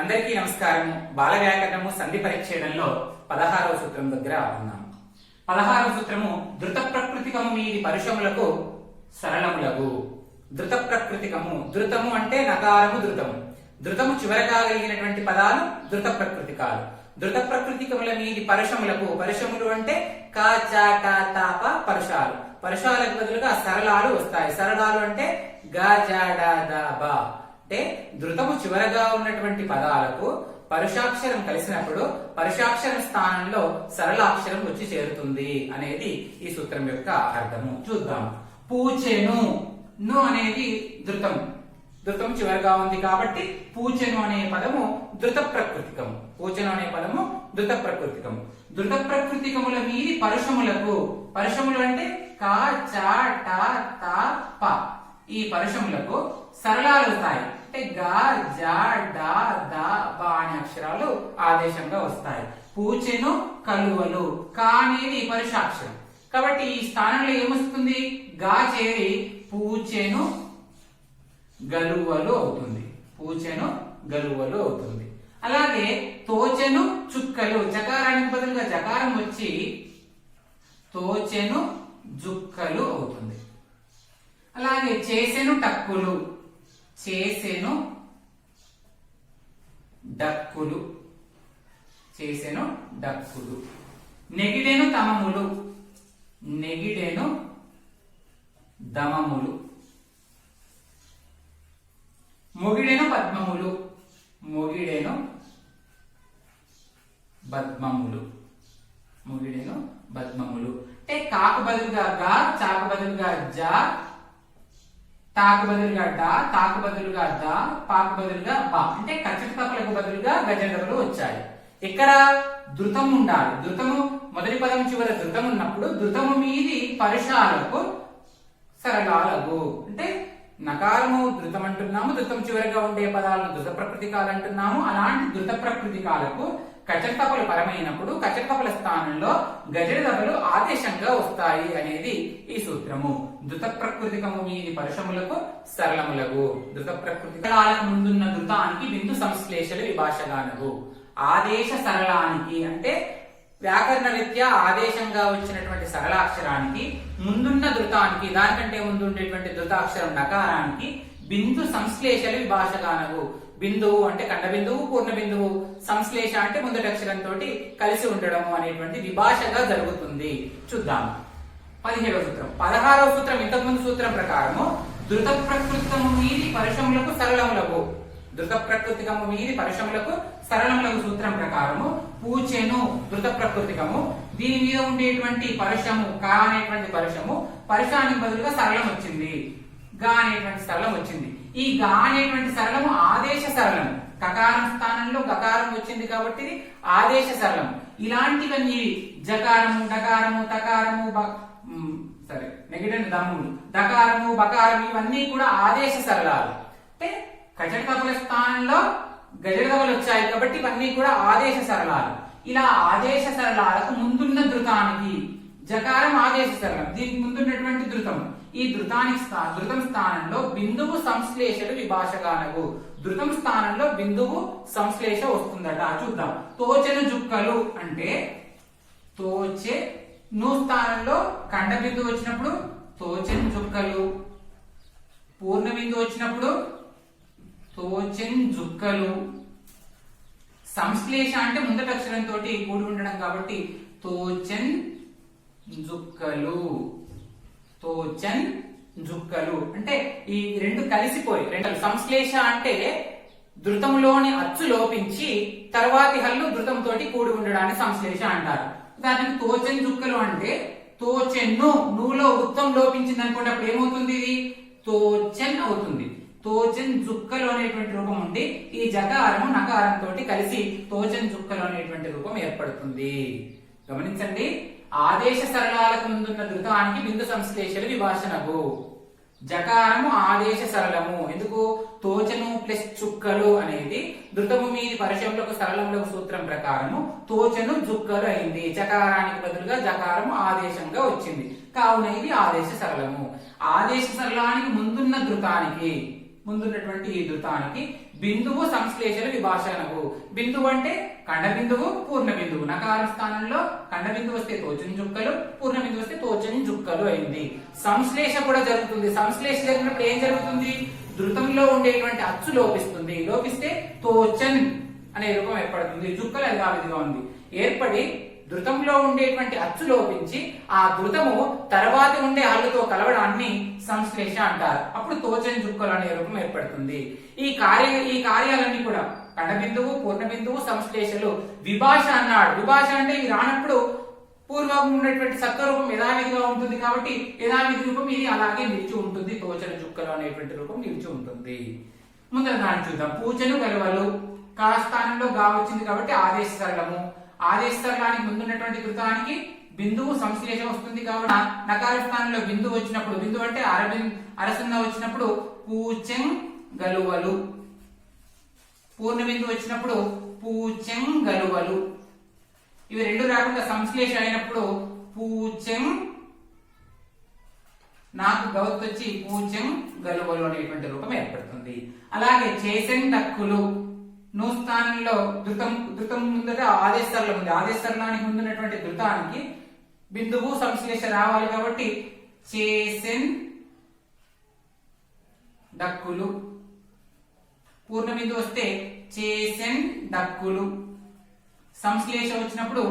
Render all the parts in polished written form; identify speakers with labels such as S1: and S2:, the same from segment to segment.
S1: అందరికీ నమస్కారం. బాల వ్యాకరణము సంధి పరిచ్ఛేదంలో 16వ సూత్రం దగ్గర ఉన్నాం. 16వ సూత్రము ధృత ప్రకృతికము మీది పరుషములకు సరళములగు. ధృత ప్రకృతికము, ధృతము అంటే నకారము ధృతము. ధృతము చివరగా కలిగినటువంటి పదాలు ధృత ప్రకృతికాలు. ధృత ప్రకృతికముల మీది పరుషములకు, పరుషములు అంటే కా చా టా తా ప పరుషాలు. పరుషాలకు బదులుగా సరళాలు వస్తాయి. సరళాలు అంటే గా జా డా దా బా. అంటే ధృతము చివరగా ఉన్నటువంటి పదాలకు పరుషాక్షరం కలిసినప్పుడు పరుషాక్షరం స్థానంలో సరళాక్షరం వచ్చి చేరుతుంది అనేది ఈ సూత్రం యొక్క అర్థము. చూద్దాం. పూచెను, ను అనేది ధృతము. ధృతం చివరగా ఉంది కాబట్టి పూచెను అనే పదము ధృత ప్రకృతికము. పూచెను అనే పదము ధృత ప్రకృతికము. ధృత ప్రకృతికముల మీది పరుషములకు, పరుషములు అంటే కా చా టా తా ప, ఈ పరుషములకు సరళాలు వస్తాయి. అంటే గా జా డా దా బా అనే అక్షరాలు ఆదేశంగా వస్తాయి. పూచెను కలువలు, కా అనేది పరుషాక్షరం కాబట్టి ఈ స్థానంలో ఏమొస్తుంది? గా చేరి పూచెను గలువలు అవుతుంది. పూచెను గలువలు అవుతుంది. అలాగే తోచెను చుక్కలు, జకారానికి బదులుగా జకారం వచ్చి తోచెను జుక్కలు అవుతుంది. అలాగే చేసెను టక్కులు, చేసెను డక్కులు, చేసెను డక్కులు. నెగిడెను తమములు, నెగిడెను దమములు. మొగిడెను పద్మములు, మొగిడెను బద్మములు, మొగిడెను బద్మములు. అంటే కాకు బదులుగా గా, చాకు బదులుగా జా, తాకు బదులుగా డా, తాకు బదులుగా దా, పాకు బదులుగా బా. అంటే కచ్చట తప్పులకు బదులుగా గజండలు వచ్చాయి. ఇక్కడ ధృతం ఉండాలి. ధృతము మొదటి పదం చివర ధృతం ఉన్నప్పుడు ధృతము మీది పరుషాలకు సరళాలగు. అంటే నకారము ధృతం అంటున్నాము, ధృతం చివరగా ఉండే పదాలను ధృత ప్రకృతికాలు అంటున్నాము. అలాంటి ధృత ప్రకృతికాలకు కచటతపలు పరమైనప్పుడు కచటతపల స్థానంలో గజడతపలు ఆదేశంగా వస్తాయి అనేది ఈ సూత్రము. ధృత ప్రకృతికము మీది పరుషములకు సరళములకు. ధృత ప్రకృతికాలకు ముందున్న ధృతానికి బిందు సంశ్లేషలు విభాషగానగు. ఆదేశ సరళానికి అంటే వ్యాకరణ రీత్యా ఆదేశంగా వచ్చినటువంటి సరళాక్షరానికి ముందున్న ధృతానికి, దానికంటే ముందు ఉండేటువంటి ధృతాక్షరం నకారానికి బిందు సంశ్లేషలు విభాషగానగు. బిందువు అంటే ఖండ బిందువు, పూర్ణ బిందువు, సంశ్లేష అంటే ముందటి అక్షరంతో కలిసి ఉండడము అనేటువంటి విభాషగా జరుగుతుంది. చూద్దాం. 17వ సూత్రం. 16వ సూత్రం ఇంతకుముందు సూత్రం ప్రకారము ధృత ప్రకృతికము మీది పరుషములకు సరళములకు, ధృత ప్రకృతికము మీది పరుషములకు సరళములకు సూత్రం ప్రకారము పూచెను ధృత ప్రకృతికము, దీని మీద ఉండేటువంటి పరుషము కా అనేటువంటి పరుషము పరుషానికి బదులుగా సరళం వచ్చింది, గా అనేటువంటి సరళం వచ్చింది. ఈ గా అనేటువంటి సరళము ఆదేశ సరళము. కకారం స్థానంలో గకారం వచ్చింది కాబట్టి ఇది ఆదేశ సరళం. ఇలాంటివన్నీ జకారము, డకారము, తకారము, సరే నెగిటివ్ దమ్ములు, దకారము, బకారం ఇవన్నీ కూడా ఆదేశ సరళాలు. అంటే కచటతపల స్థానంలో గజడతపలు వచ్చాయి కాబట్టి ఇవన్నీ కూడా ఆదేశ సరళాలు. ఇలా ఆదేశ సరళాలకు ముందున్న ధృతానికి జకారం ఆదేశ సరళం, దీనికి ముందున్నటువంటి ధృతం, ఈ ధృతం స్థానంలో బిందువు సంశ్లేషలు విభాషగానగు. ధృతం స్థానంలో బిందువు సంశ్లేష వస్తుందట. చూద్దాం. తోచెను జుక్కలు అంటే తోచె ను స్థానంలో ఖండ బిందువు వచ్చినప్పుడు తోచెన్ జుక్కలు, పూర్ణ బిందువు వచ్చినప్పుడు తోచెన్ జుక్కలు. సంశ్లేష అంటే ముందటి అక్షరంతో కూడి ఉండడం కాబట్టి తోచెన్ జుక్కలు, తోచెన్ జుక్కలు. అంటే ఈ రెండు కలిసిపోయి రెండు. సంశ్లేష అంటే ధృతములోని అచ్చు లోపించి తర్వాతి హల్లు ధృతంతో కూడి ఉండడాన్ని సంశ్లేష అంటారు. ఉదాహరణకి తోచెన్ జుక్కలు అంటే తోచెన్ను, నువ్వులో ఉత్తం లోపించింది అనుకోండి, అప్పుడు ఏమవుతుంది? ఇది తోచెన్ అవుతుంది. తోచెన్ జుక్కలు అనేటువంటి రూపం ఉండి ఈ జకారము నకారంతో కలిసి తోచెన్ జుక్కలు అనేటువంటి రూపం ఏర్పడుతుంది. గమనించండి. ఆదేశ సరళాలకు ముందున్న ధృతానికి బిందు సంశ్లేషలు విభాషణకు. జకారము ఆదేశ సరళము. ఎందుకు? తోచను ప్లస్ చుక్కలు అనేది ధృతము మీది పరుషములకు సరళములకు సూత్రం ప్రకారము తోచను జుక్కలు అయింది. జకారానికి బదులుగా జకారము ఆదేశంగా వచ్చింది కావున ఇది ఆదేశ సరళము. ఆదేశ సరళానికి ముందున్న ధృతానికి, ముందున్నటువంటి ఈ ధృతానికి బిందువు సంశ్లేషణ విభాషణకు. బిందువు అంటే ఖండ బిందువు, పూర్ణ బిందువు. నకార స్థానంలో ఖండ బిందువు వస్తే తోచని చుక్కలు, పూర్ణ బిందువు వస్తే తోచని చుక్కలు అయింది. సంశ్లేష కూడా జరుగుతుంది. సంశ్లేష జరిగినప్పుడు ఏం జరుగుతుంది? ధృతంలో ఉండేటువంటి అచ్చు లోపిస్తుంది. లోపిస్తే తోచన్ అనే రూపం ఏర్పడుతుంది. చుక్కలు యథావిధిగా ఉంది ఏర్పడి ధృతంలో ఉండేటువంటి అచ్చు లోపించి ఆ ధృతము తర్వాత ఉండే హల్లుతో కలవడాన్ని సంశ్లేష అంటారు. అప్పుడు తోచని చుక్కలు అనే రూపం ఏర్పడుతుంది. ఈ కార్యాలన్నీ కూడా ఖండ బిందువు, పూర్ణ బిందువు, సంశ్లేషలు. విభాష అన్నాడు. విభాష అంటే ఇది రానప్పుడు పూర్వం ఉన్నటువంటి సత్వరూపం యథావిధిగా ఉంటుంది కాబట్టి యథావిధి రూపం ఇది అలాగే నిలిచి ఉంటుంది. తోచని చుక్కలు అనేటువంటి రూపం నిలిచి ఉంటుంది. ముందర దాన్ని చూద్దాం. పూచను గలవలు. కా స్థానంలో గా వచ్చింది కాబట్టి ఆదేశ సరళము. ఆదేశ సరళానికి ముందున్నటువంటి ధృతానికి బిందువు సంశ్లేష వస్తుంది కాబట్టి నకార స్థానంలో బిందువు వచ్చినప్పుడు, బిందువు అంటే అరసున్న వచ్చినప్పుడు పూచెం గలువలు. పూర్ణ బిందువు వచ్చినప్పుడు పూచెం గలువలు. ఇవి రెండు రాకుండా సంశ్లేష అయినప్పుడు పూచెం, నాకు గౌత్ వచ్చి పూచెం గలువలు అనేటువంటి రూపం ఏర్పడుతుంది. అలాగే చేసెన్ దక్కులు. ను స్థానంలో ధృతం ముందర ఆదేశ సరళం ఉంది. ఆదేశ సరళానికి ముందున్నటువంటి ధృతానికి బిందువు సంశ్లేష రావాలి కాబట్టి చేసెన్ డక్కులు. పూర్ణ బిందువు వస్తే చేసెన్ డక్కులు. సంశ్లేష వచ్చినప్పుడు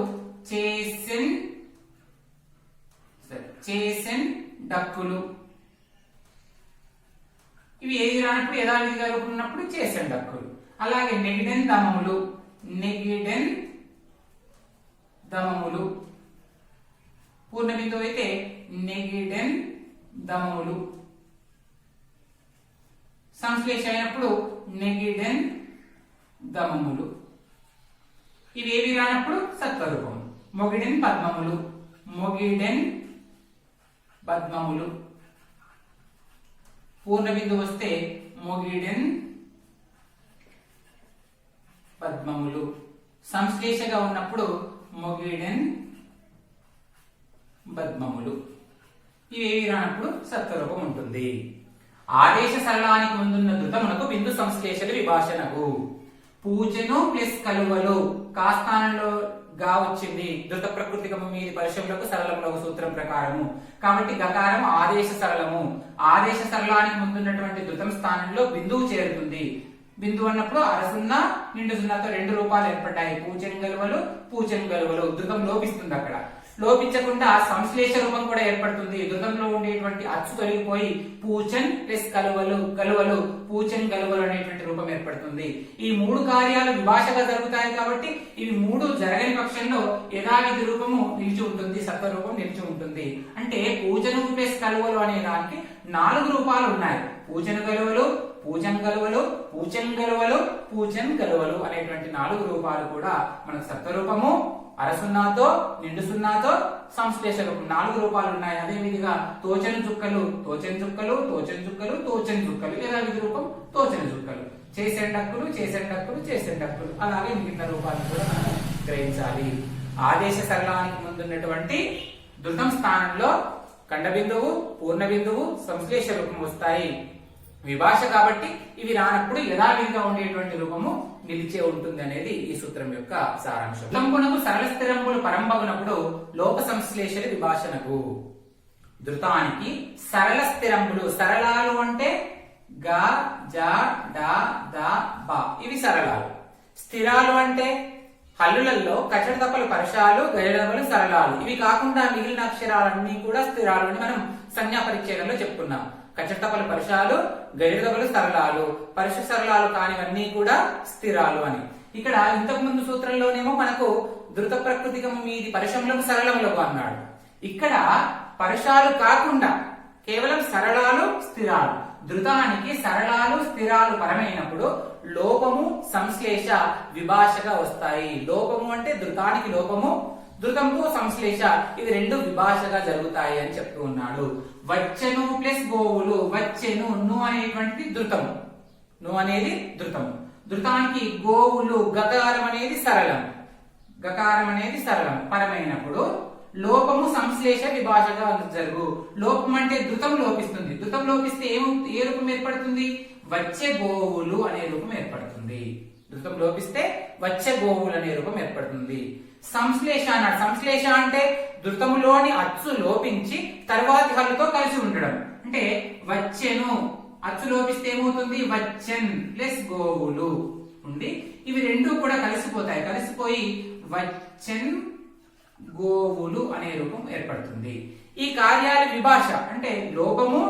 S1: చేసెన్ డక్కులు. ఇవి ఏది రానప్పుడు యథావిధిగా రూపం ఉన్నప్పుడు చేసెన్ డక్కులు. అలాగే నెగిడెన్ దమములు. నెగిడెన్ దమములు. పూర్ణ బిందువు అయితే నెగిడెన్ దమములు. సంశ్లేష అయినప్పుడు నెగిడెన్ దమములు. ఇవి ఏవి రానప్పుడు సత్వరూపం. మొగిడెన్ పద్మములు. మొగిడెన్ పద్మములు. పూర్ణ బిందువు వస్తే మొగిడెన్ పద్మములు. సంశ్లేషగా ఉన్నప్పుడు మొగిడెన్ పద్మములు. ఇవేవి రానప్పుడు సత్వరూపం ఉంటుంది. ఆదేశ సరళానికి ముందున్న ధృతమునకు బిందు సంశ్లేషలు విభాషణకు. పూజను ప్లస్ కలువలు. కాస్థానంలో గా వచ్చింది. ధృత ప్రకృతికము మీది పరిశములకు సరళముల సూత్రం ప్రకారము కాబట్టి గకారం ఆదేశ సరళము. ఆదేశ సరళానికి ముందున్నటువంటి ధృతం స్థానంలో బిందువు చేరుతుంది. బిందువు అన్నప్పుడు అరసున్నా నిండు సున్నాతో రెండు రూపాలు ఏర్పడ్డాయి. పూచన్ గలువలు, పూచన్ గలువలు. ధృతం లోపిస్తుంది. అక్కడ లోపించకుండా సంశ్లేష రూపం కూడా ఏర్పడుతుంది. ధృతంలో ఉండేటువంటి అచ్చు తొలగిపోయి పూచన్ ప్లస్ కలువలు గలువలు, పూచన్ గలువలు అనేటువంటి రూపం ఏర్పడుతుంది. ఈ మూడు కార్యాలు విభాషగా జరుగుతాయి కాబట్టి ఇవి మూడు జరగని పక్షంలో యథావిధి రూపము నిలిచి ఉంటుంది. సత్వరూపం నిలిచి ఉంటుంది. అంటే పూజను ప్లస్ కలువలు అనే దానికి 4 రూపాలు ఉన్నాయి. పూజన గలువలు, పూజన్ గలువలు, పూచన్ గలువలు, పూచన్ గలువలు అనేటువంటి 4 రూపాలు కూడా మనకు సత్వరూపము, అరసున్నాతో, నిండు సున్నాతో, సంశ్లేష రూపం 4 రూపాలు ఉన్నాయి. అదే విధంగా తోచని చుక్కలు, తోచని చుక్కలు, తోచని చుక్కలు, తోచని చుక్కలు. యథావిధి రూపం తోచని చుక్కలు. చేసేండక్కులు, చేసేండక్కులు, చేసేండక్కులు. అలాగే మిగతా రూపాలను కూడా మనం గ్రహించాలి. ఆదేశ సరళానికి ముందున్నటువంటి ధృతం స్థానంలో ఖండ బిందువు, పూర్ణ బిందువు, సంశ్లేష రూపం వస్తాయి. విభాష కాబట్టి ఇవి రానప్పుడు యథావిధిగా ఉండేటువంటి రూపము నిలిచే ఉంటుంది అనేది ఈ సూత్రం యొక్క సారాంశం. ధృతంబునకు సరళ స్థిరంబులు పరంబగునప్పుడు లోప సంశ్లేషణ విభాషణకు. ధృతానికి సరళ స్థిరంబులు. సరళాలు అంటే గ, జ, డ, ద, బ. ఇవి సరళాలు. స్థిరాలు అంటే హల్లులలో కచట తప్పలు పరశాలు, గయడబలు సరళాలు. ఇవి కాకుండా మిగిలిన అక్షరాలన్నీ కూడా స్థిరాలు అని మనం సంజ్ఞా పరిచ్ఛేదంలో చెప్పుకున్నాం. కచటపలు పరుషాలు, గైడబలు సరళాలు, పరుష సరళాలు కానివన్నీ కూడా స్థిరాలు అని. ఇక్కడ ఇంతకు ముందు సూత్రంలోనేమో మనకు ధృత ప్రకృతికము మీది పరుషములకు సరళములకు అన్నాడు. ఇక్కడ పరుషాలు కాకుండా కేవలం సరళాలు, స్థిరాలు. ధృతానికి సరళాలు, స్థిరాలు పరమైనప్పుడు లోపము, సంశ్లేష విభాషగా వస్తాయి. లోపము అంటే ధృతానికి లోపము, ధృతంతో సంశ్లేష ఇవి రెండు విభాషగా జరుగుతాయి అని చెప్తూ ఉన్నాడు. వచ్చెను ప్లస్ గోవులు. వచ్చెను ను అనేటువంటిది ధృతము. ను అనేది ధృతము. ధృతానికి గోవులు, గకారం అనేది సరళం. గకారం అనేది సరళం పరమైనప్పుడు లోపము సంశ్లేష విభాషగా జరుగు. లోపం అంటే ధృతం లోపిస్తుంది. ధృతం లోపిస్తే ఏ రూపం ఏర్పడుతుంది? వచ్చే గోవులు అనే రూపం ఏర్పడుతుంది. ధృతం లోపిస్తే వచ్చే గోవులు అనే రూపం ఏర్పడుతుంది. సంశ్లేష అన్నాడు. సంశ్లేష అంటే ధృతములోని అచ్చు లోపించి తర్వాతి హల్లుతో కలిసి ఉండడం. అంటే వచ్చెను అచ్చు లోపిస్తే ఏమవుతుంది? వచ్చెన్ ప్లస్ గోవులు ఉండి ఇవి రెండు కూడా కలిసిపోతాయి. కలిసిపోయి వచ్చెన్ గోవులు అనే రూపం ఏర్పడుతుంది. ఈ కార్యాలు విభాష అంటే లోపము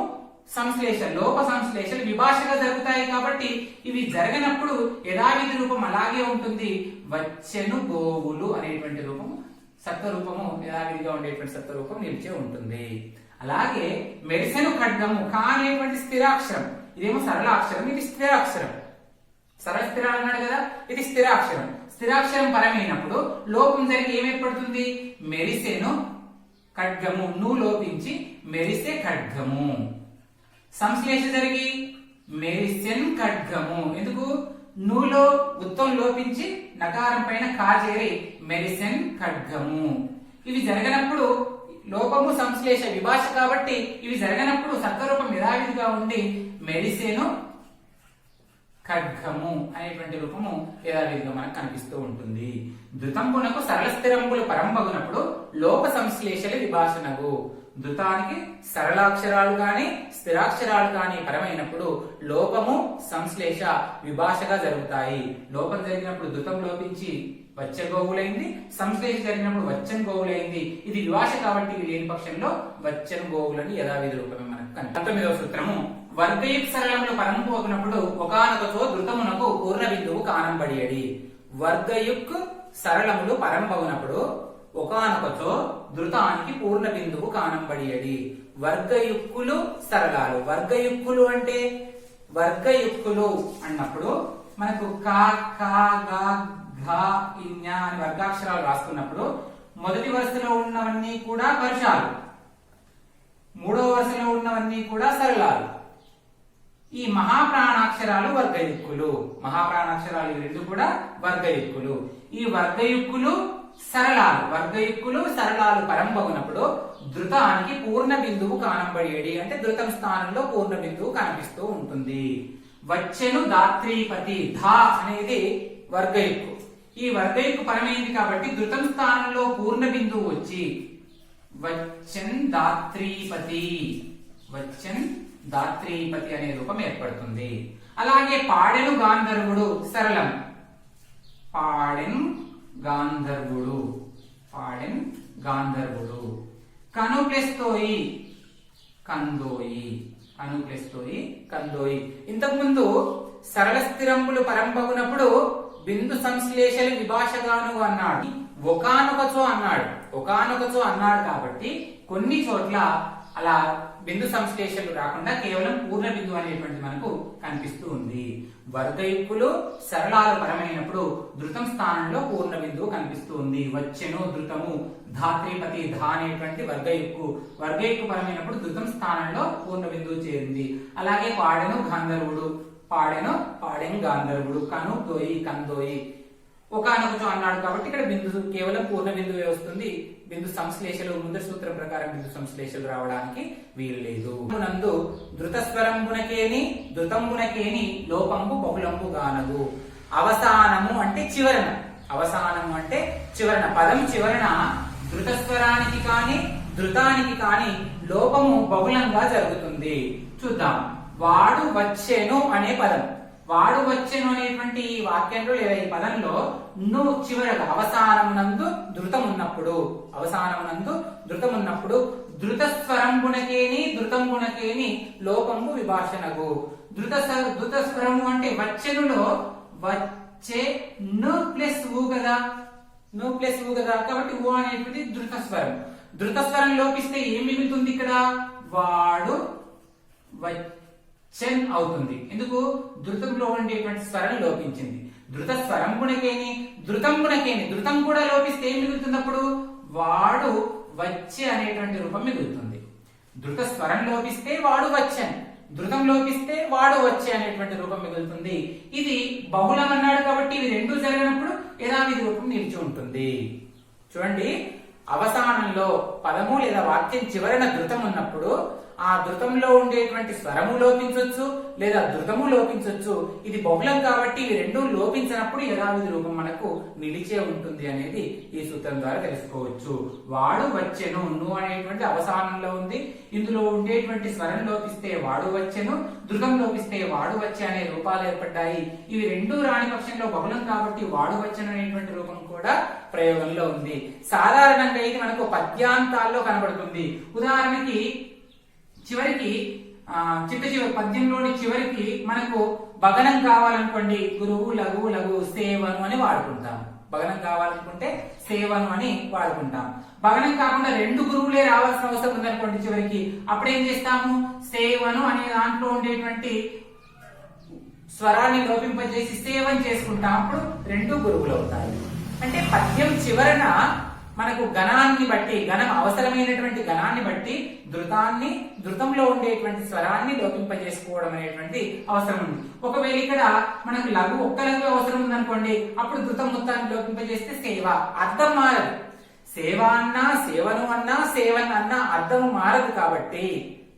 S1: సంశ్లేష, లోప సంశ్లేషలు విభాషగా జరుగుతాయి కాబట్టి ఇవి జరగనప్పుడు యథావిధి రూపం అలాగే ఉంటుంది. వచ్చెను గోవులు అనేటువంటి రూపము సత్వరూపము యథావిధిగా ఉండేటువంటి సత్వరూపం నిలిచే ఉంటుంది. అలాగే మెరిసెను ఖడ్గము అనేటువంటి స్థిరాక్షరం. ఇదేమో సరళాక్షరం, ఇది స్థిరాక్షరం. సరళ స్థిరాలు అన్నాడు కదా, ఇది స్థిరాక్షరం. స్థిరాక్షరం పరమైనప్పుడు లోపం జరిగి ఏమేర్పడుతుంది? మెరిసెను ఖడ్గము. నువ్వు లోపించి మెరిసే ఖడ్గము. సంశ్లేష జరిగి మెరిసెన్ ఖడ్గము. ఎందుకు? నువ్వులో ఉత్తం లోపించి నకారం పైన కా చేరి మెరిసెన్ ఖడ్గము. ఇవి జరగనప్పుడు లోపము సంశ్లేష విభాష కాబట్టి ఇవి జరగనప్పుడు సత్వరూపం యథావిధిగా ఉండి మెరిసెను ఖడ్గము అనేటువంటి రూపము యథావిధిగా మనకు కనిపిస్తూ ఉంటుంది. ధృతంబునకు సరళ స్థిరంబులు పరంబగునప్పుడు లోప సంశ్లేషలు విభాషణగు. ధృతానికి సరళాక్షరాలు గాని స్థిరాక్షరాలు గాని పరమైనప్పుడు లోపము సంశ్లేష విభాషగా జరుగుతాయి. లోపం జరిగినప్పుడు ధృతం లోపించి వచ్చే గోవులైంది, సంశ్లేష జరిగినప్పుడు వచ్చన్ గోవులైంది. ఇది విభాష కాబట్టి ఇది లేని పక్షంలో వచ్చన్ గోవులని యథావిధి రూపమే మనకు కనిపిస్తుంది. 19వ సూత్రము వర్గయుక్ సరళములు పరంపోకునప్పుడు ఒకానొకచో ధృతమునకు పూర్ణ బిందువు కానంబడియడి. వర్గయుక్ సరళములు పరంపగునప్పుడు ఒకానొకచో ధృతానికి పూర్ణ బిందువు కానంబడియడి. వర్గయుక్కులు సరళాలు. వర్గయుక్కులు అంటే వర్గయుక్కులు అన్నప్పుడు మనకు కా కా గా ఘ ఇన్య అని వర్గాక్షరాలు రాసుకున్నప్పుడు మొదటి వరుసలో ఉన్నవన్నీ కూడా వర్షాలు, మూడవ వరుసలో ఉన్నవన్నీ కూడా సరళాలు. ఈ మహాప్రాణాక్షరాలు వర్గయుక్కులు. మహాప్రాణాక్షరాలు ఇవి రెండు కూడా వర్గయుక్కులు. ఈ వర్గయుక్కులు సరళాలు. వర్గయుక్కులు సరళాలు పరంబగునప్పుడు ధృతానికి పూర్ణ బిందువు కానంబడేది. అంటే ధృతం స్థానంలో పూర్ణ బిందువు కనిపిస్తూ ఉంటుంది. వచ్చెను దాత్రీపతి. ధా అనేది వర్గయుక్కు. ఈ వర్గయుక్కు పరమైంది కాబట్టి ధృతం స్థానంలో పూర్ణ బిందువు వచ్చి వచ్చెన్ దాత్రీపతి. వచ్చెన్ దాత్రీపతి అనే రూపం ఏర్పడుతుంది. అలాగే పాడెను గాంధర్వుడు సరళం. పాడెన్ గాంధర్వుడు. పాడెన్ గాంధర్వుడు. కను ప్లస్ తోయి కందోయి. కను ప్లస్ తోయి కందోయి. ఇంతకు ముందు సరళ స్థిరంబులు పరంపగునప్పుడు బిందు సంశ్లేషలు విభాషగాను అన్నాడు. ఒకానొకచో అన్నాడు. ఒకానొకచో అన్నాడు కాబట్టి కొన్ని చోట్ల అలా బిందు సంశ్లేషలు రాకుండా కేవలం పూర్ణ బిందు అనేటువంటి మనకు కనిపిస్తూ ఉంది. వర్గయుక్కులు సరళాలు పరమైనప్పుడు ధృతం స్థానంలో పూర్ణ బిందువు కనిపిస్తూ ఉంది. వచ్చెను ధృతము. ధాత్రీపతి ధా అనేటువంటి వర్గయుక్కు. వర్గయుక్కు పరమైనప్పుడు ధృతం స్థానంలో పూర్ణ బిందువు చేరింది. అలాగే పాడెను గాంధర్వుడు. పాడెను పాడెన్ గాంధర్వుడు. కను దోయి కందోయి. ఒకానొకచో అన్నాడు కాబట్టి ఇక్కడ బిందు కేవలం పూర్ణ బిందువే వస్తుంది. బిందు సంశ్లేషలు ముందరి సూత్రం ప్రకారం బిందు సంశ్లేషలు రావడానికి వీలు లేదు. నందు ధృతస్వరంబునకేని ధృతంబునకేని లోపంబు బహుళంబు గానదు. అవసానము అంటే చివరన. అవసానము అంటే చివరన. పదం చివరన ధృతస్వరానికి కాని ధృతానికి కాని లోపము బహుళంగా జరుగుతుంది. చూద్దాం. వాడు వచ్చెను అనే పదం. వాడు వచ్చెను అనేటువంటి ఈ వాక్యంలో లేదా ఈ పదంలో నువ్వు చివరగా అవసానమునందు ధృతం ఉన్నప్పుడు, అవసానమునందు ధృతం ఉన్నప్పుడు ధృతస్వరంబునకేని ధృతంబునకేని లోపంబు విభాషణగు. ధృతస్వరము అంటే వచ్చెనులో వచ్చే ను ప్లస్ ఊ కదా, ను ప్లస్ ఊ కదా, కాబట్టి ఊ అనేటువంటి ధృతస్వరం. ధృతస్వరం లోపిస్తే ఏం మిగులుతుంది ఇక్కడ? వాడు వచ్చెన్ అవుతుంది. ఎందుకు? ధృతంలో ఉండేటువంటి స్వరం లోపించింది. ధృత స్వరంబునకేని ధృతంబునకేని ధృతం కూడా లోపిస్తే ఏం మిగులుతుంది? అప్పుడు వాడు వచ్చే అనేటువంటి రూపం మిగులుతుంది. ధృత స్వరం లోపిస్తే వాడు వచ్చెన్, ధృతం లోపిస్తే వాడు వచ్చే అనేటువంటి రూపం మిగులుతుంది. ఇది బహుళం అన్నాడు కాబట్టి ఇవి రెండు జరిగినప్పుడు యథావిధి రూపం నిలిచి ఉంటుంది. చూడండి, అవసానంలో పదము లేదా వాక్యం చివరన ధృతం ఉన్నప్పుడు ఆ ధృతంలో ఉండేటువంటి స్వరము లోపించవచ్చు లేదా ధృతము లోపించవచ్చు. ఇది బహుళం కాబట్టి ఇవి రెండూ లోపించినప్పుడు యథావిధి రూపం మనకు నిలిచే ఉంటుంది అనేది ఈ సూత్రం ద్వారా తెలుసుకోవచ్చు. వాడు వచ్చెను, ను అనేటువంటి అవసానంలో ఉంది. ఇందులో ఉండేటువంటి స్వరం లోపిస్తే వాడు వచ్చెను, ధృతం లోపిస్తే వాడు వచ్చే అనే రూపాలు ఏర్పడ్డాయి. ఇవి రెండూ రాని పక్షంలో బహుళం కాబట్టి వాడు వచ్చెను అనేటువంటి రూపం కూడా ప్రయోగంలో ఉంది. సాధారణంగా ఇది మనకు పద్యాంతాల్లో కనబడుతుంది. ఉదాహరణకి చివరికి చివరి పద్యంలోని చివరికి మనకు భగనం కావాలనుకోండి, గురువు లఘు లఘు సేవను అని వాడుకుంటాం. భగనం కావాలనుకుంటే సేవను అని వాడుకుంటాం. భగనం కాకుండా రెండు గురువులే రావాల్సిన అవసరం ఉందనుకోండి చివరికి, అప్పుడేం చేస్తాము, సేవను అనే దాంట్లో ఉండేటువంటి స్వరాన్ని లోపింపజేసి సేవను చేసుకుంటాం. అప్పుడు రెండు గురువులు అవుతాయి. అంటే పద్యం చివరన మనకు గణాన్ని బట్టి, గణం అవసరమైనటువంటి గణాన్ని బట్టి ధృతంలో ఉండేటువంటి స్వరాన్ని లోపింపజేసుకోవడం అనేటువంటి అవసరం ఉంది. ఒకవేళ ఇక్కడ మనకు లఘు ఒక్క లఘు అవసరం ఉందనుకోండి, అప్పుడు ధృతం మొత్తాన్ని లోపింపజేస్తే సేవ, అర్థం మారదు. సేవ అన్నా సేవను అన్నా సేవన్ అన్నా అర్థం మారదు కాబట్టి,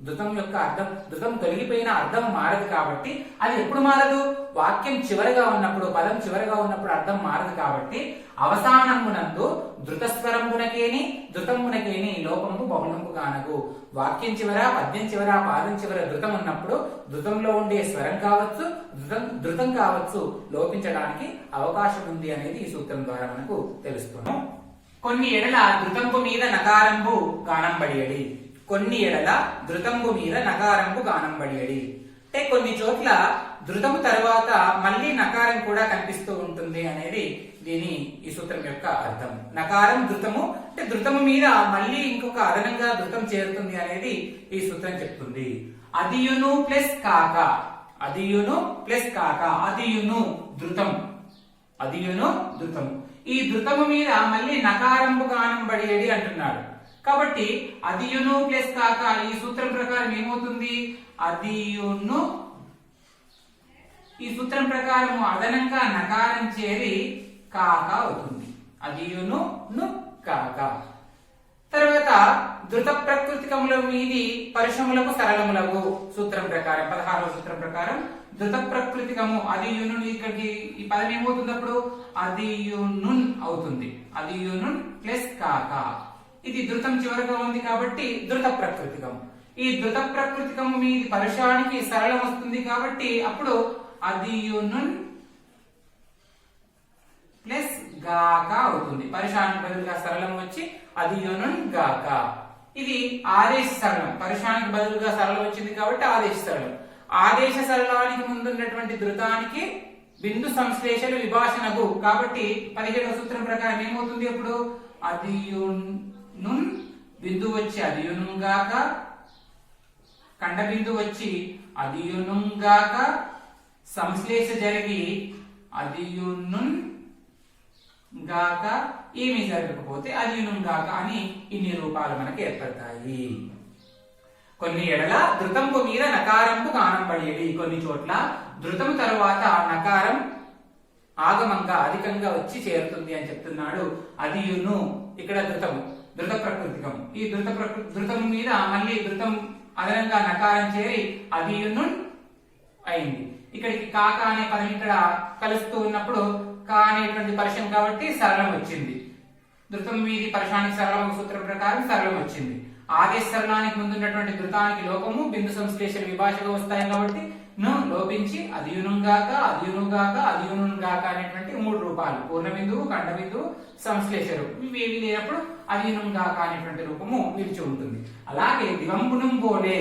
S1: ధృతం యొక్క అర్థం, ధృతం తొలగిపోయిన అర్థం మారదు కాబట్టి, అది ఎప్పుడు మారదు, వాక్యం చివరగా ఉన్నప్పుడు, పదం చివరగా ఉన్నప్పుడు అర్థం మారదు కాబట్టి అవసానమునందు ధృతస్వరమునకేని ధృతమునకేని లోపము బహుళము కానగు. వాక్యం చివర, పద్యం చివర, పాదం చివర ధృతం ఉన్నప్పుడు ధృతంలో ఉండే స్వరం కావచ్చు, ధృతం కావచ్చు లోపించడానికి అవకాశం ఉంది అనేది ఈ సూత్రం ద్వారా మనకు తెలుస్తుంది. కొన్ని ఎడల ధృతంబు మీద నకారంబు గానంబడియడి. కొన్ని ఎడల ధృతంబు మీద నకారంబు గానంబడియడి అంటే కొన్ని చోట్ల ధృతము తర్వాత మళ్ళీ నకారం కూడా కనిపిస్తూ ఉంటుంది అనేది ఈ సూత్రం యొక్క అర్థం. నకారం ధృతము అంటే ధృతము మీద మళ్ళీ ఇంకొక అదనంగా ధృతం చేరుతుంది అనేది ఈ సూత్రం చెప్తుంది. అదియును ప్లస్ కాక, అదియును ప్లస్ కాక, అదియును ధృతం, అదియును ధృతము. ఈ ధృతము మీద మళ్ళీ నకారంబు గానంబడియడి అంటున్నాడు కాబట్టి అదియును ప్లస్ కాక ఈ సూత్రం ప్రకారం ఏమవుతుంది, అదియును, ఈ సూత్రం ప్రకారం అదనంగా నకారం చేరి కాక అవుతుంది. అదియును ను కాక. తర్వాత ధృత ప్రకృతికముల మీది పరుషములకు సరళములకు సూత్రం ప్రకారం 16వ సూత్రం ప్రకారం ధృత ప్రకృతికము అదియును, ఇక్కడికి ఈ పదం ఏమవుతుంది అప్పుడు అదియునున్ అవుతుంది. అదియునున్ ప్లస్ కాక. ఇది ధృతం చివరగా ఉంది కాబట్టి ధృత ప్రకృతికం. ఈ ధృత ప్రకృతికం మీది పరుషానికి సరళం వస్తుంది కాబట్టి అప్పుడు అదియునున్ ప్లస్ గాక అవుతుంది. పరుషానికి బదులుగా సరళం వచ్చి అదియునున్ గాక. ఇది ఆదేశ సరళం, పరుషానికి బదులుగా సరళం వచ్చింది కాబట్టి ఆదేశ సరళం. ఆదేశ సరళానికి ముందున్నటువంటి ధృతానికి బిందు సంశ్లేషణ విభాషణకు కాబట్టి 17వ సూత్రం ప్రకారం ఏమవుతుంది అప్పుడు అదియునున్ బిందు వచ్చి అదియునుగాక, కండ బిందు వచ్చి అదియునుగాక, సంశ్లేష జరిగి అదియునున్ గాక, ఏమీ జరగకపోతే అదియునుగాక అని ఇన్ని రూపాలు మనకి ఏర్పడతాయి. కొన్ని ఎడల ధృతంబు మీద నకారంబు గానంబడియడి. కొన్ని చోట్ల ధృతము తరువాత నకారం ఆగమంగా అధికంగా వచ్చి చేరుతుంది అని చెప్తున్నాడు. అదియును ఇక్కడ ధృతము, ధృత ప్రకృతికం. ఈ ధృతం మీద మళ్ళీ ధృతం అదనంగా నకారం చేరి అదియును అయింది. ఇక్కడికి కాక అనే పదం ఇక్కడ కలుస్తూ ఉన్నప్పుడు కా అనేటువంటి పరుషం కాబట్టి సరళం వచ్చింది. ధృతం మీది పరుషానికి సరళం సూత్రం ప్రకారం సరళం వచ్చింది. ఆదేశ సరళానికి ముందున్నటువంటి ధృతానికి లోపము బిందు సంశ్లేషణ విభాషగా వస్తాయి కాబట్టి ను లోపించి అదియునుగాక, అదియునుగాక, అదియునుగాక అనేటువంటి 3 రూపాలు, పూర్ణ బిందువు, ఖండ బిందువు, సంశ్లేషరు ఇవేవి లేనప్పుడు అదియునుగాక అనేటువంటి రూపము నిలిచి ఉంటుంది. అలాగే దివంబునం బోలే,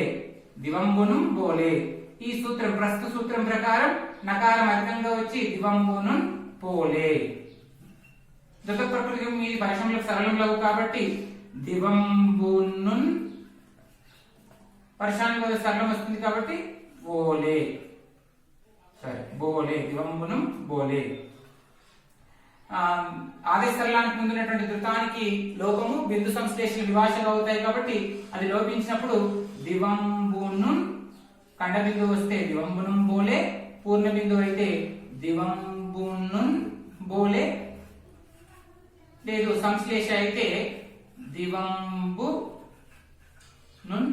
S1: దివంబునం బోలే ఈ సూత్రం ప్రస్తుత సూత్రం ప్రకారం నకారం అధికంగా వచ్చి దివంబునం పోలే. ధృత ప్రకృతి మీది పరుషములకు సరళములకు కాబట్టి దివంబునున్, పరుషానికి సరళం వస్తుంది కాబట్టి బోలే, సరే బోలే, దివంబునం బోలే. ఆదేశ సరళానికి ముందున్నటువంటి ధృతానికి లోపము బిందు సంశ్లేషణ విభాషగా అవుతాయి కాబట్టి అది లోపించినప్పుడు దివంబునున్, ఖండ బిందువు వస్తే దివంబునం బోలే, పూర్ణ బిందువు అయితే దివంబునున్ బోలే, లేదు సంశ్లేష అయితే దివంబు నున్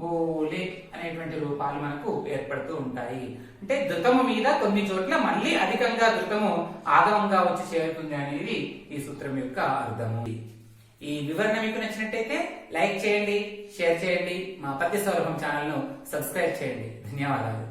S1: బోలే అనేటువంటి రూపాలు మనకు ఏర్పడుతూ ఉంటాయి. అంటే ధృతము మీద కొన్ని చోట్ల మళ్ళీ అధికంగా ధృతము ఆగమంగా వచ్చి చేరుతుంది అనేది ఈ సూత్రం యొక్క అర్థము. ఈ వివరణ మీకు నచ్చినట్టయితే లైక్ చేయండి, షేర్ చేయండి, మా పద్య సౌరభం ఛానల్ ను సబ్స్క్రైబ్ చేయండి. ధన్యవాదాలు.